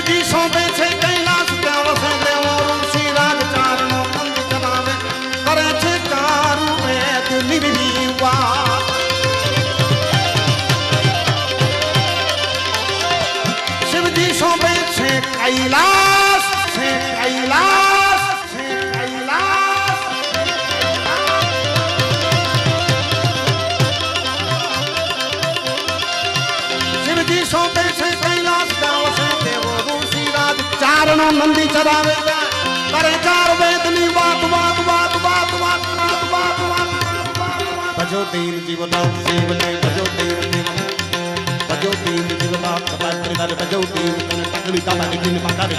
शिवजी सौंपे छे कैलाश ત્યાં વસે દેવો ઋષિ રાજ ચારણો મંદ ચલાવે કરે છે ચારુ વેદ નિર્વિવાદ શિવજી સૌંપે છે કૈલાશ છે કૈલાશ છે કૈલાશ શિવજી સૌંપે છે કૈલાશ ત્યાં વસે દેવો ઋષિ રાજ ચારણો નંદી ચરાવે કરે ચાર વેદની વાત વાત વાત વાત વાત વાત વાત વાત ભજો તીર જીવતા શિવને ભજો તીર ભજો તીર જીવતા કપાળ કરે ભજો તીર તને પકડી કાપા દીકરીને પકાવે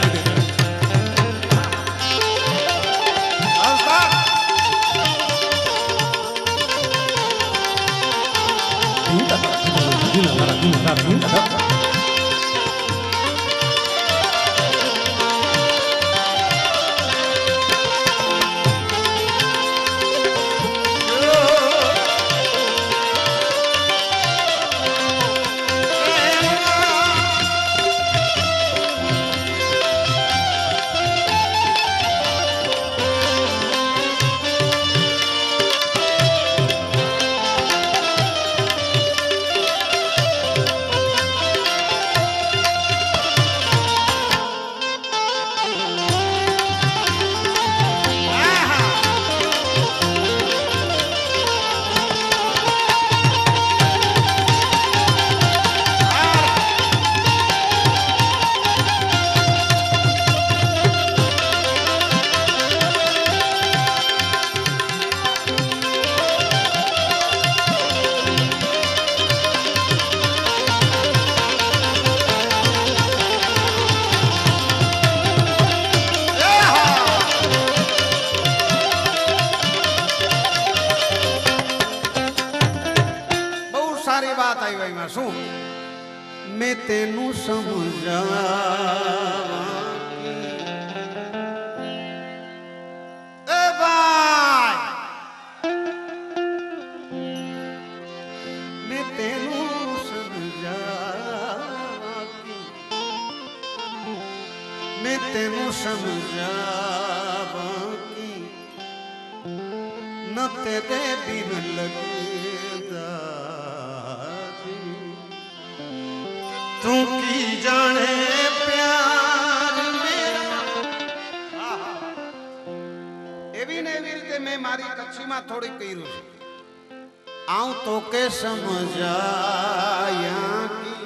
मैं तेनू समझा ए भाई मैं तेनू समझा मैं तेनू समझा न तेरे बिन लगेगा तू की जाने प्यार मेरा एवी ने एवी रीते मैं मारी कच्छी में थोड़ी कर्યું છે आऊं तो के समझाया की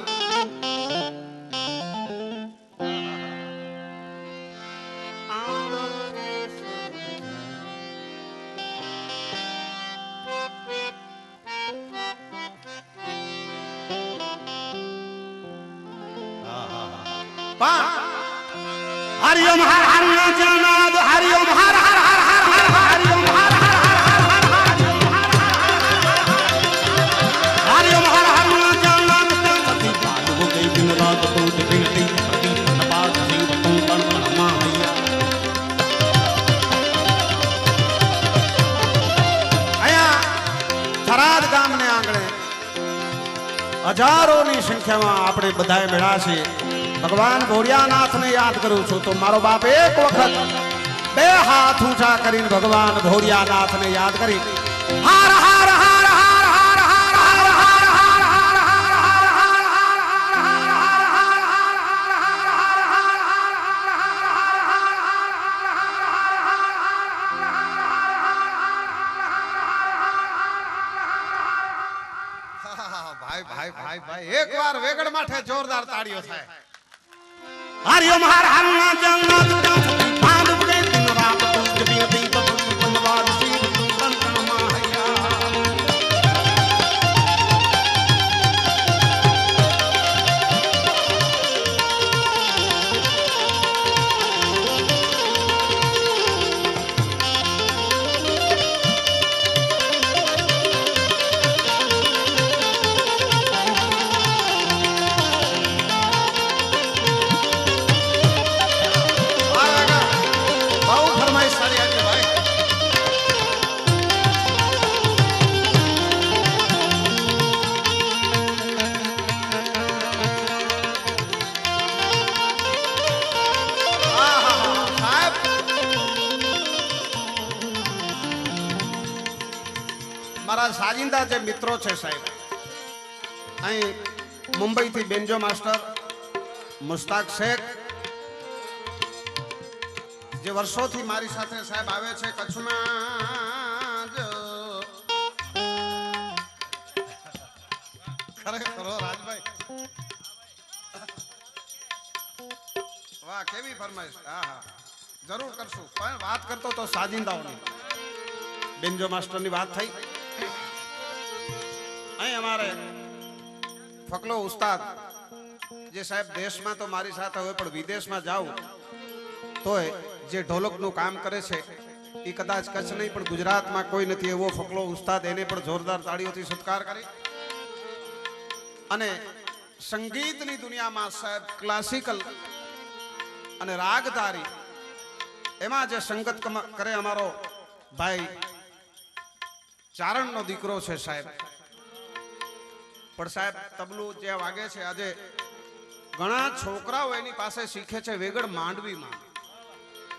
हरिओम हर हर जनाद हरिओम हर हर हर हर हर हरिओम हर हर हर हर हर हरिओम हर हर जनाद तंती बात हो गई दिन रात टूट बिनती प्रति नपात जीव तुम तन माया आया थराद गाम ने आंगणे हजारों ની સંખ્યામાં આપણે બધાએ ભેળા છે भगवान भोरियानाथ ने याद करूं छू तो मारो बाप एक वक्त बे हाथ ऊंचा करीन भगवान भोरियानाथ ने याद करी हार हार हार हार हार हार हार हार हार हार हार भाई भाई भाई भाई एक बार वेगड़ माठे जोरदार ताड़ियों थाय हरिओम हर हर जन्नत बांध के दिन रात तुझ बिनती धन्यवाद शिव तन तन माया भाई સાજિંદા જે મિત્રો છે સાહેબ, અહીં મુંબઈથી બેન્જો માસ્ટર મુસ્તાક શેખ, જે વર્ષોથી મારી સાથે સાહેબ આવે છે કચ્છમાં જ. ખરેખર રાજભાઈ, વાહ કેવી ફરમાઈશ. હા હા જરૂર કરશું, પણ વાત કરતો તો સાજિંદાઓની બેન્જો માસ્ટરની વાત થઈ. અહીં અમારે ફકલો ઉસ્તાદ જે સાહેબ દેશમાં તો મારી સાથે હોય પણ વિદેશમાં જાઉં તોય જે ઢોલકનું કામ કરે છે એ કદાચ કચ્છ નહીં પણ ગુજરાતમાં કોઈ નથી એવો ફકલો ઉસ્તાદ, એને પણ જોરદાર તાળીઓથી સત્કાર કરી. અને સંગીતની દુનિયામાં સાહેબ ક્લાસિકલ અને રાગધારી એમાં જે સંગત કરે અમારો ભાઈ ચારણનો દીકરો છે સાહેબ. પણ સાહેબ તબલું જે વાગે છે આજે ઘણા છોકરાઓ એની પાસે શીખે છે વેગડ માંડવીમાં,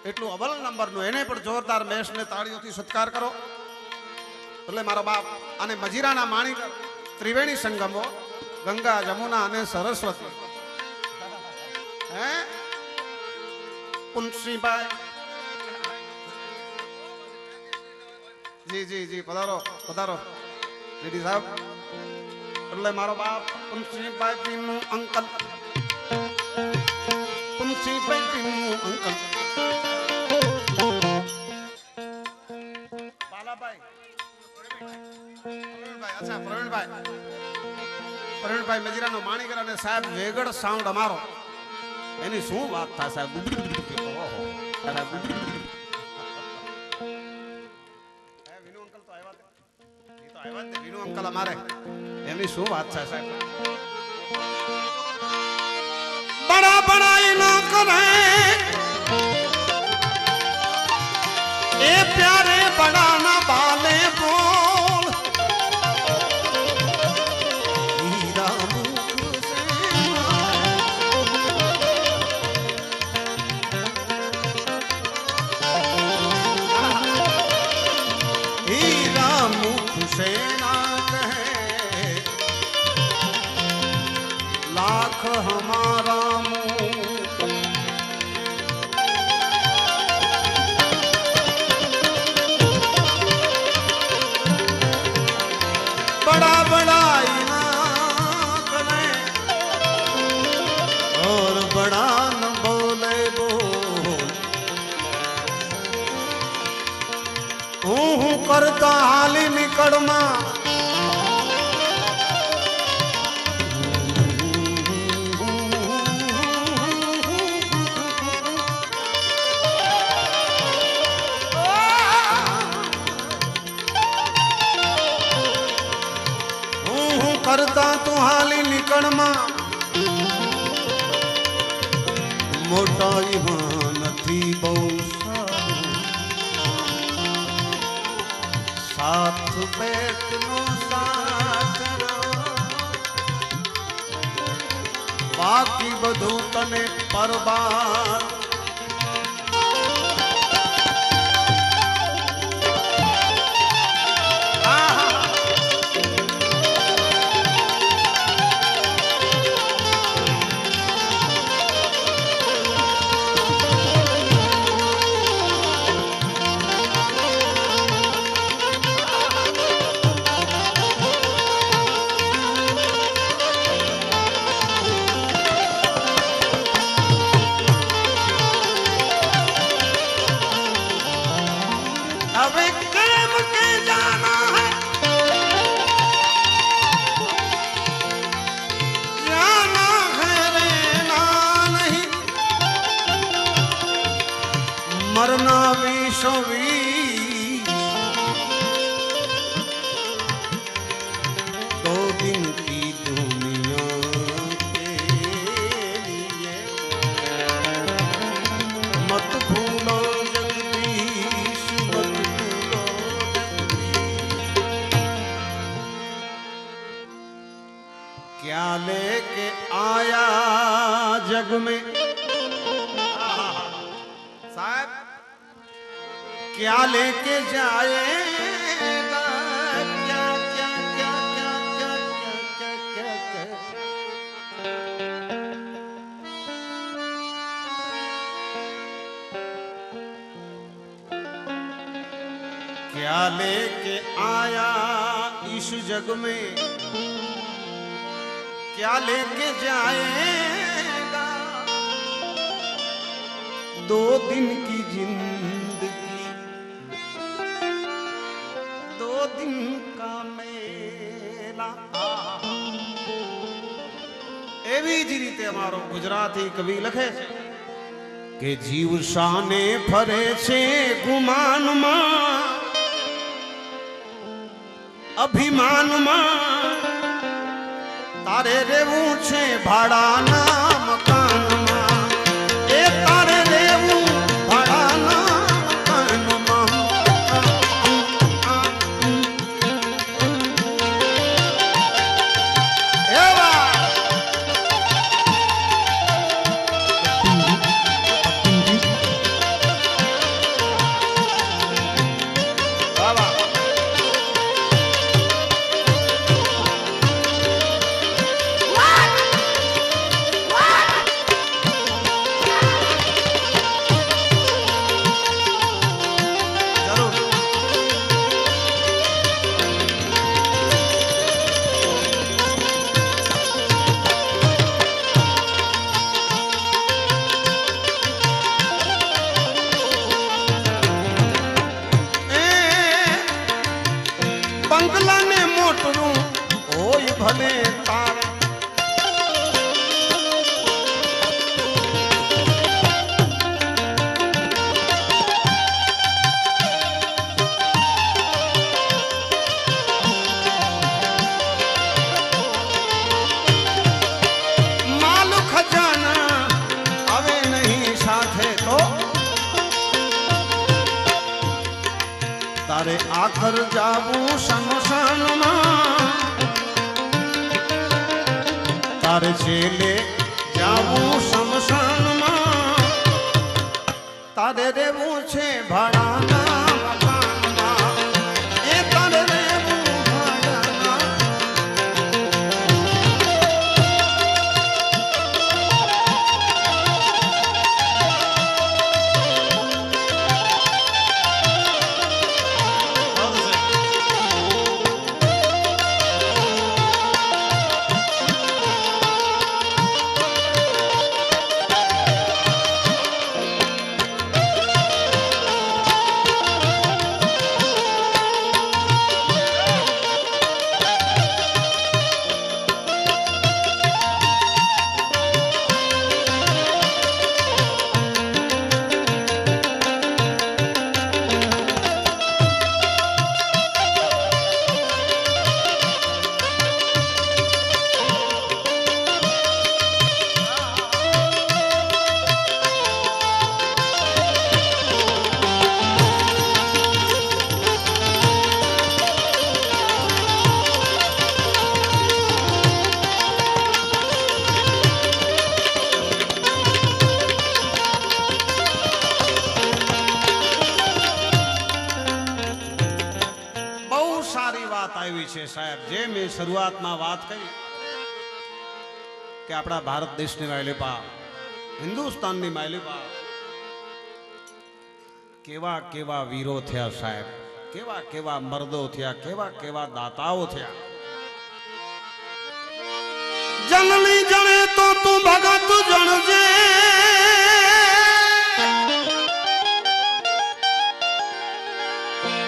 એટલું અવ્વલ નંબરનું. એને પણ જોરદાર મેષને તાળીઓથી સત્કાર કરો. એટલે મારો બાપ અને મજીરાના માણિક ત્રિવેણી સંગમો ગંગા જમુના અને સરસ્વતી. હે પુનસિંહભાઈ, જી જી જી પધારો પધારો લેડી સાહેબ. એટલે મારો બાપ પુનસિંહભાઈ નું અંકલ, પુનસિંહભાઈ નું અંકલ બાલાભાઈ, અચ્છા પ્રવીણભાઈ મજીરાનો માણીકર અને સાહેબ વેગડ સાઉન્ડ અમારો. એની શું વાત થાય સાહેબ. વિનુ અંકલ તો આવ્યા, વિનુ અંકલ અમારે, એમની શું વાત છે સાહેબ. બડા બડાઈ ન કરે એ પ્યારે બડા ના બાલે બોલ. હીરા મુખ સે हीरा मुख से ना कहे लाख हमारा मुख. बड़ा बड़ा इना करे और बड़ा न बोले बोल. હું કરતા હાલી નીકળમાં હું કરતા તું હાલી નીકળમાં મોટાઈમાં નથી બહુ સાથ બેટ નો સાથ, બાકી બધું તને પરબાર. मरना विश्व दो दिन की दुनिया के लिए मत भूलो जगदीश, मत भूलो जगदीश. क्या लेके आया जग में साहब, क्या लेके जाएगा, क्या क्या क्या लेके आया इस जग में, क्या लेके जाएगा, 2 दिन की जिंदगी, 2 दिन का मेला। एवी જ રીતે અમારો ગુજરાતી કવિ લખે છે કે જીવ શાને ફરે છે ગુમાનમાં, અભિમાનમાં, તારે રહેવું છે ભાડાના મકાનમાં, એ તારે રહેવું ભાડાના મકાનમાં. એવા બંગલાને મોટરું હોય ભલે તારે, માલ ખજાના આવે નહીં સાથે તો તારે આખર જાવું શમશાનમાં, તારે છેલ્લે જાવું શમશાનમાં, તારે રહેવું છે ભાડાના મકાનમાં, એ તારે રહેવું ભાડાના. આવી છે સાહેબ, જે મેં શરૂઆતમાં વાત કરી કે આપણા ભારત દેશની માલિપા, હિન્દુસ્તાનની માલિપા કેવા કેવા વીરો થયા સાહેબ, કેવા કેવા મર્દો થયા, કેવા કેવા દાતાઓ થયા. જનની જણે તો તું ભગત જણજે,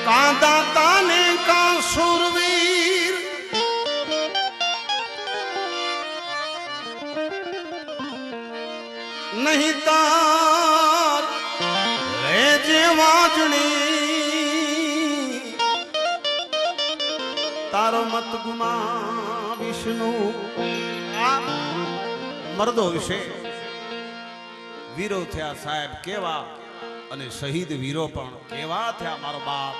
કા દાતા ને કા સુરવીર, નહીં તાર રેજે વાજણી, તારો મત ગુમા વિષ્ણુ. મર્દો વિશે વીરો થયા સાહેબ કેવા, અને શહીદ વીરો પણ કેવા થયા. મારો બાપ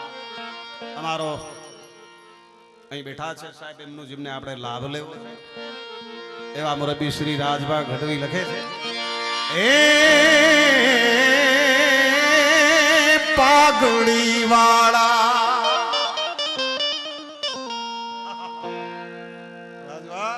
અમારો અહીં બેઠા છે સાહેબ, એમનું જેમને આપણે લાભ લેવો છે એવા મોરબી શ્રી રાજભા ગઢવી લખે છે, એ પાઘડી વાળા રાજભા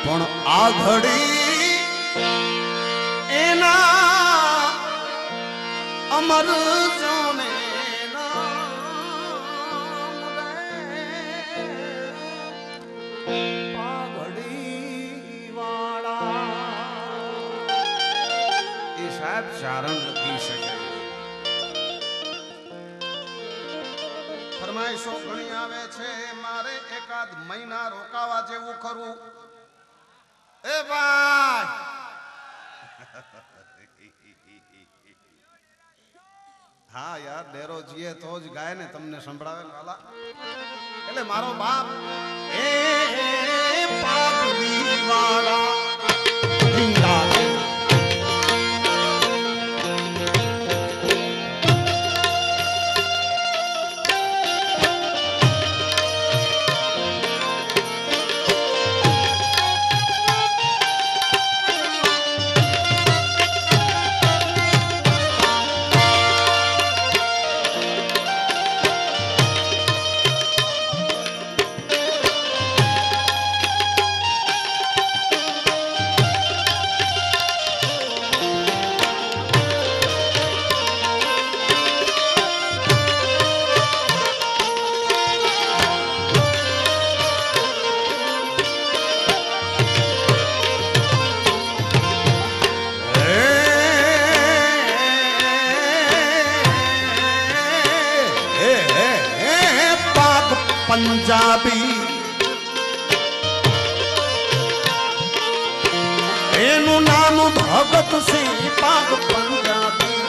પણ આ ઘડી એના અમર જોને ચારણ લખી શકે. ફરમાઈશો ઘણી આવે છે, મારે એકાદ મહિના રોકાવા જેવું ખરું. એ ભાઈ હા યાર, ડેરો જીએ તો જ ગાય ને, તમને સંભળાવે ને વાલા. એટલે મારો બાપ એ પાઘડી વાળા પંજાબી એનું નામ ભગત સિંહ પાગ પંજાબી.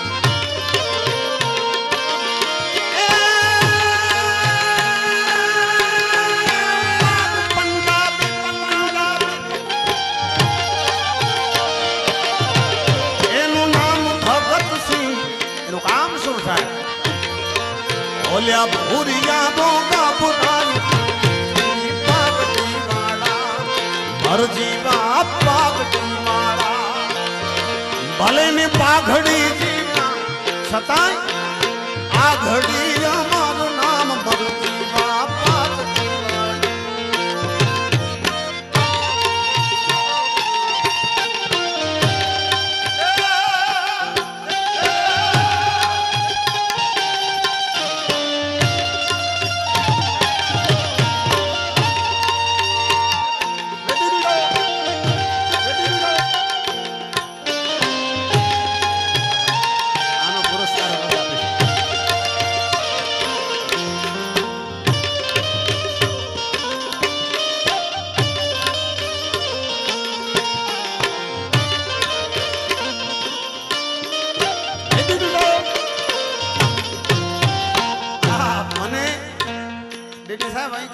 એનું નામ ભગત સિંહ. એનું કામ શું થાય? ઓલ્યા ભૂરિયા બોગા પુરાણી પાઘડી વાળા મરજીવા પાઘડી વાળા. ભલે ને પાઘડી જીવા છતાંય આ ઘડી અમારું નામ મરજીવા પાઘડી વાળા.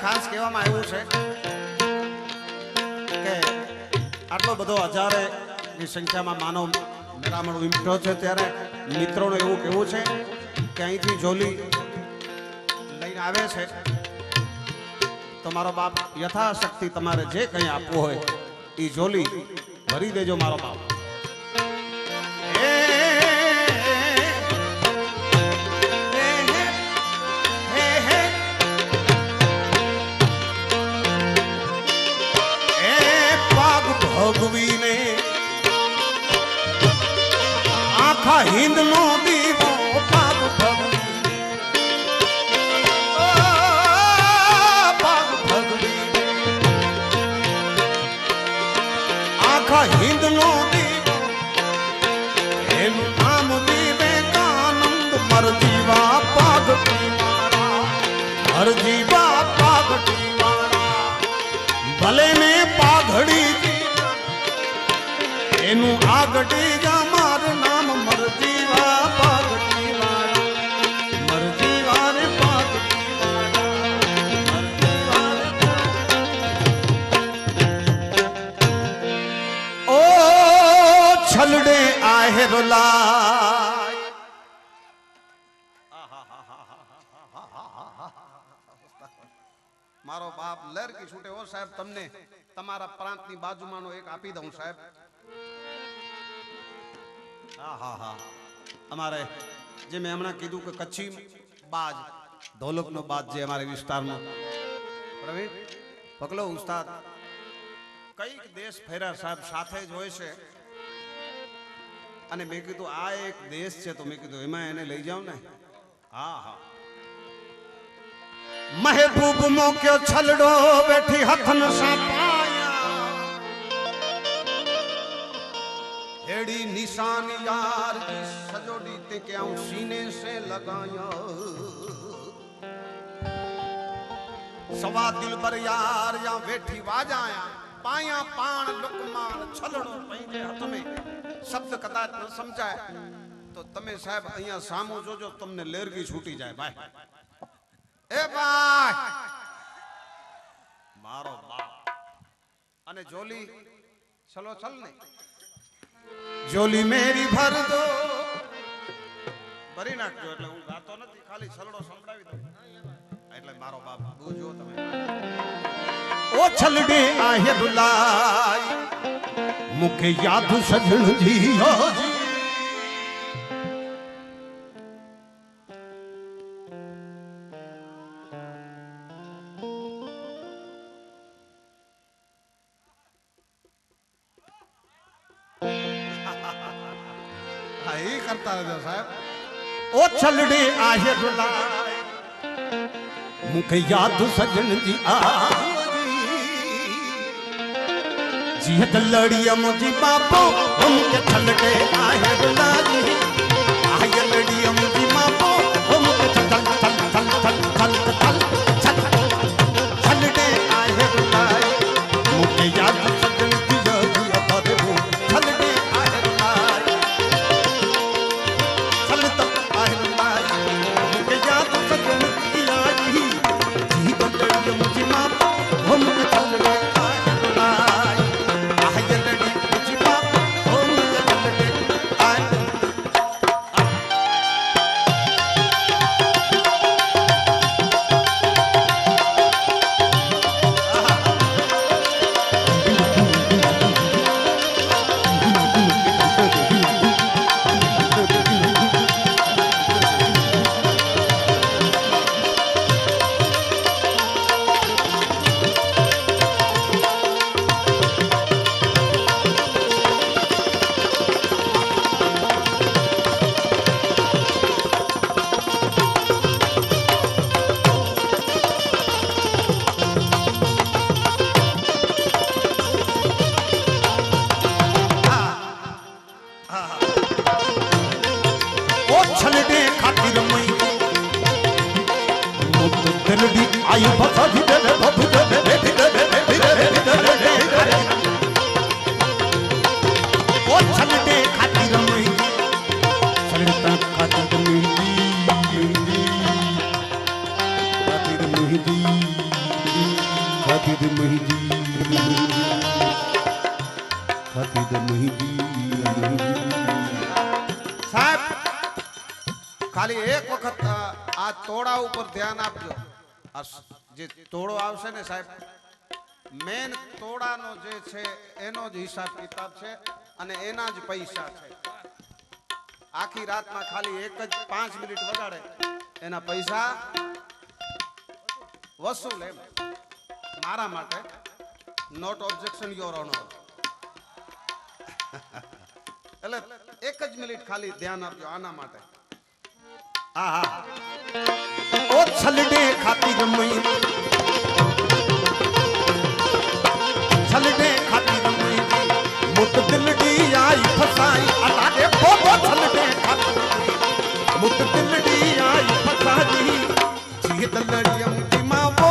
ખાસ કહેવામાં આવ્યું છે કે આટલો બધો હજારેની સંખ્યામાં માનવ મેળામણ ઉમટ્યો છે, ત્યારે મિત્રોનું એવું કહેવું છે કે અહીંથી જોલી લઈને આવે છે તો મારો બાપ યથાશક્તિ તમારે જે કંઈ આપવું હોય એ જોલી ભરી દેજો મારો બાપ. ભગવીને આખા હિંદ નો દીવો પાગ ભગવી, પાગ ભગવી આખા હિંદ નો દીવો. એનું નામ વિવેકાનંદ મરજીવા પાઘડી વાળા મરજીવા પાઘડી વાળા. ભલે ને પાઘડી એનું આગડી અમાર નામ મરજીવા પાઘડી વાળા મરજીવા રે પાઘડી વાળા. ઓ છલડે આહેરો લાય. મારો બાપ લરકી છૂટે. ઓ સાહેબ, તમને તમારા પ્રાંતની બાજુમાંનો એક આપી દઉં સાહેબ. હા હા હા, અમારે જે મેં હમણાં કીધું કે કચ્છી બાજ ધોલકનો બાજ જે અમારે વિસ્તારનો પ્રવીણ પકલો ઉસ્તાદ કઈક દેશ ફેર્યા સાહેબ સાથે જ હોય છે અને મેં કીધું આ એક દેશ છે તો મેં કીધું એમાં એને લઈ જાવ ને હા હા મહેબૂબ મોક્યો છલડો બેઠી હથન સાપાયા हेड़ी निशान यार की सजोड़ी ते क्या सीने से लगाया सवा दिल पर यार या वेठी वाजाया पाया पाण लुकमान छलड़ो पंहिंजे हथ में शब्द कदाच न समझाए तो तमे साहब अहिया सामू जोजो तमने लेरगी छूटी जाए भाई ए भाई मारो बाप अने जोली चलो चल ने जोली मेरी भर दो भरी नाखજો એટલે હું ગાતો નથી ખાલી છલડો સંભળાવી દઉં એટલે મારો બાપ બુજો તમે ओ छलड़े आहे बुलाई मुखे याद सजण जी ही करता रहता साहब ओ छलड़े आहे बुलाई मुखे याद सजण जी जीत लड़िया मुझी बापो हमके छलड़े आहे बुलाई आय लड़िया मुझी बापो हमके छल छल छल छल छल छल छल छलड़े आहे बुलाई मुखे याद सजण जी अरे वो छलड़े आहे बुलाई छल तक आहे बुलाई मुखे याद सजण जी जीत लड़िया मुझी बापो हमके छलड़े आयु बसा भी दे बबू दे ओ छलटे खातिर रमई छलटा खातिर मेहंदी खातिर मेहंदी खातिर मेहंदी खातिर मेहंदी साहब खाली एक वक्त आ तोड़ा ऊपर ध्यान आपजो जे तोड़ो आवशे ने साहेब मेन तोड़ानो जे छे एनो ज हिसाब किताब छे अने एना ज पैसा छे आखी रात में खाली एक ज 5 मिनिट वगाड़े एना पैसा वसूल है मारा माटे नॉट ऑब्जेक्शन योर ऑनर એટલે એક જ મિનિટ ખાલી ધ્યાન આપજો આના માટે આહા ओ छलड़े खातिर रमई छलड़े खातिर रमई मुत दिलड़ी आई फसाई अलाए बोबो छलड़े खातिर मुत दिलड़ी आई फसाई जीत लड़िया मुझी मां वो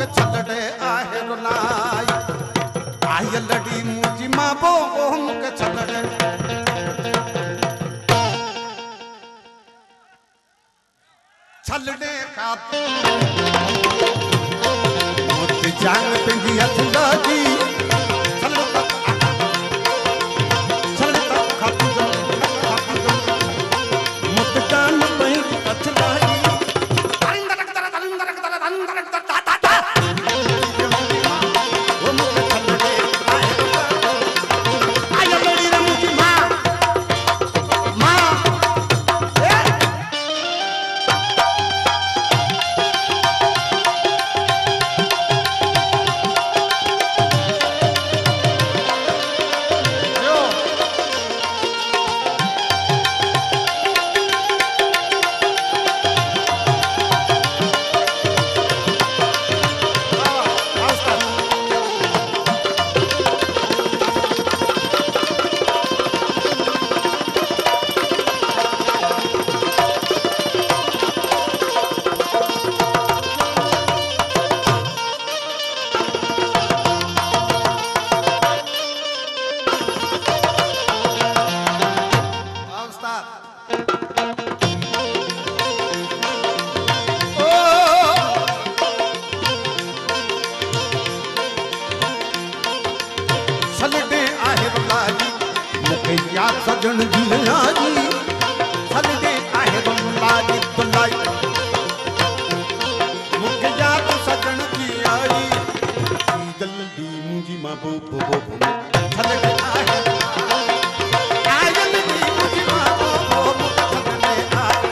के छलड़े आहे रुलाई आय लड़ी मुझी मां वो के छलड़े छलड़े खातिर मुत जान पेंदी हथला जी छलड़े छलड़े खातिर मुत जान पेंदी हथला जी ભૂભો ભૂભો છલકે આહે આયનની મુજમાં ભૂભો છલકે આહે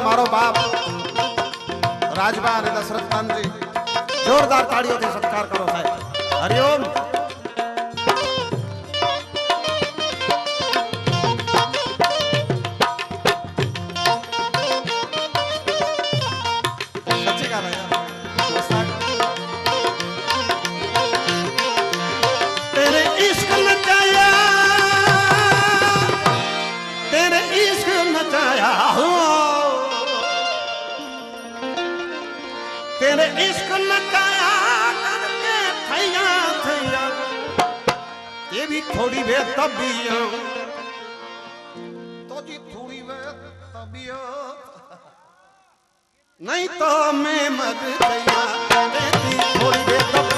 મારો બાપ રાજભા અને દશરથ ખાનજી જોરદાર તાળીઓથી સત્કાર કરો સાહેબ હરિઓમ तेरे इश्क नचाया हो तेरे इश्क नचाया करके थैया थैया ये भी थोड़ी वे तबीयत तो जी थोड़ी वे तबीयत नहीं तो मैं मर गया थोड़ी वे तबीयत